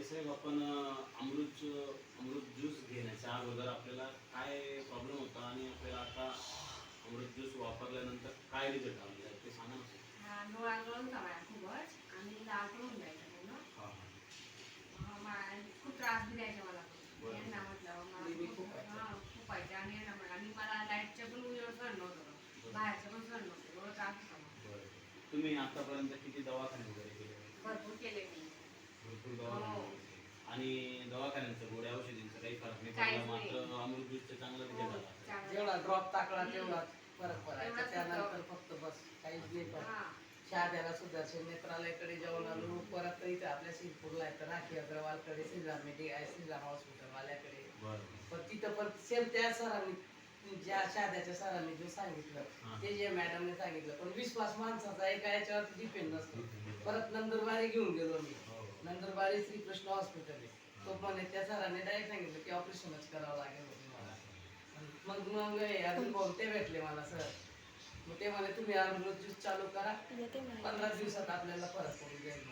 साहेब आपण अमृत ज्यूस घेण्याच्या अगोदर आपल्याला काय प्रॉब्लेम होता आणि आपल्याला आता अमृत ज्यूस वापरल्यानंतर काय रिझल्ट आलेला आहे ते सांगा ना. हा, डोळा गळून जावा खूपच आणि लाल पडून जायचं पूर्ण. हां खूप त्रास बी द्यायचा मला बरं. यांना म्हटलं मला नेहमी खूप खूप व्हायचं. खूप व्हायचं आणि यांना म्हटलं आणि मला लाईटचं पण उजेड सहन नव्हतं बरं. बाहेरचं पण सहन नव्हतं एवढं त्रास होता मला. बरं. तुम्ही आतापर्यंत किती दवाखाने वगैरे केले? भरपूर केले मी. भरपूर दवाखाने हो. वगैरे केले. आणि दवाखान्यांचं गोळ्या औषधींचं काही फरक नाही काहीच पडला, नाही. मात्र अमृत ज्यूसचं चांगलं हो, रिझल्ट आला. चांगलं. जेवढा ड्रॉप टाकला तेवढा फरक पडायचा. एवढाच त्यानंतर फक्त बस काहीच नाही पण हा. शहाद्याला सुदर्शन नेत्रालयाकडे जाऊन आलो. परत इथे आपल्या शिरपूरला येतं राखी अग्रवालकडे श्रीराम श्रीराम हॉस्पिटलवाल्याकडे. बरं. पण तिथं पण सेम त्या सरांनी ज्या शहाद्याच्या सरांनी जे सांगितलं हां. ते जे मॅडमने सांगितलं पण विश्वास माणसाचा एका याच्यावर डिपेंड नसतो. परत नंदुरबारी घेऊन गेलो मी. हो. नंदुरबारी श्रीकृष्ण हॉस्पिटल आहे. तो पण आहे. त्या सरांनी डायरेक्ट सांगितलं की ऑपरेशनच करावं लागेल होतं मला. मग अजून भाऊ ते भेटले मला सर. मग ते म्हणे तुम्ही अमृत ज्यूस चालू करा 15 दिवसात आपल्याला फरक पडून जाईल.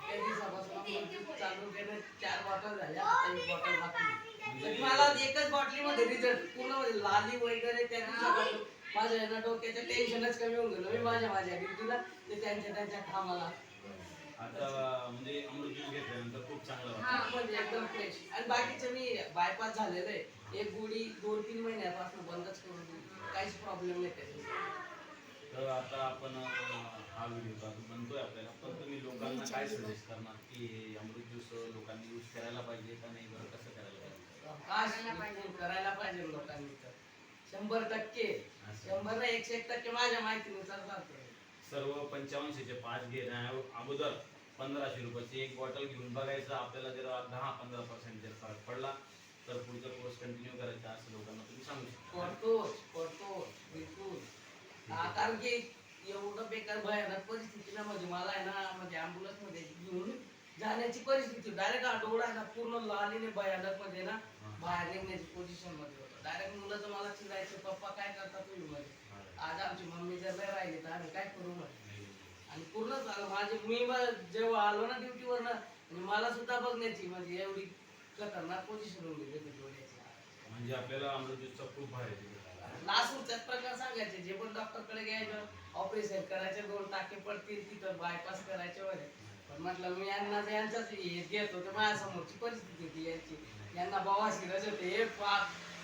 त्या दिवसापासून अमृत ज्यूस चालू केलं 4 बॉटल झाल्या आता 1 बॉटल बाकी. तर मला एकच बॉटलीमध्ये रिझल्ट पूर्ण म्हणजे लाली वगैरे त्या दिवसापासून माझ्या ना डोक्याचं टेन्शनच कमी होऊन गेलं. मी माझ्या ड्युटीला ते त्यांच्या कामाला आता म्हणजे अमृत ज्यूस घेतल्यानंतर खूप चांगलं हा. वाटतं. म्हणजे एकदम फ्रेश. आणि बाकीचं मी बायपास झालेलं आहे. एक गोळी 2-3 महिन्यापासून बंदच करून दिली. काहीच प्रॉब्लेम नाही त्याच्यात. तर आता आपण हा व्हिडिओ बनतोय आपल्याला, पण तुम्ही लोकांना काय सजेस्ट करणार की हे अमृत ज्यूस लोकांनी यूज करायला पाहिजे का नाही, बरं कसं करायला पाहिजे? करायला पाहिजे लोकांनी तर 100%. 100 ना 101% माझ्या माहितीनुसार चालतं. सर्व 55चे 5 घेण्या अगोदर 1500 रुपयाची एक बॉटल घेऊन बघायचं. आपल्याला जर 10-15% जर फरक पडला तर पुढचा कोर्स कंटिन्यू करायचा असं लोकांना तुम्ही सांगू शकता. करतो बिलकुल. कारण की एवढं बेकार भयानक परिस्थिती ना म्हणजे मला आहे ना म्हणजे ॲम्ब्युलन्स मध्ये घेऊन जाण्याची परिस्थिती डायरेक्ट डोळा आहे ना पूर्ण लालीने भयानक म्हणजे ना बाहेर निघण्याची पोझिशन मध्ये होतं. डायरेक्ट मुलं तर मला चिडायचं पप्पा काय करता तुम्ही मध्ये. आज आमची मम्मी जर नाही राहिली तर आम्ही काय करू म्हणे. आणि पूर्ण झालं माझे मी जेव्हा आलो ना ड्युटीवर ना म्हणजे मला सुद्धा बघण्याची म्हणजे एवढी खतरनाक पोझिशन होऊन गेली होती डोळ्याची. म्हणजे आपल्याला अमृत ज्यूसचा खूप भारी result आला. लासूरच्याच प्रकार सांगायचे जे पण डॉक्टरकडे घ्यायचं ऑपरेशन करायचे 2 टाके पडतील तिथं बायपास करायचे वगैरे. पण म्हटलं मी यांचाच हे घेत होतो माझ्यासमोरची परिस्थिती होती यांची. यांना बवासीरच होते हे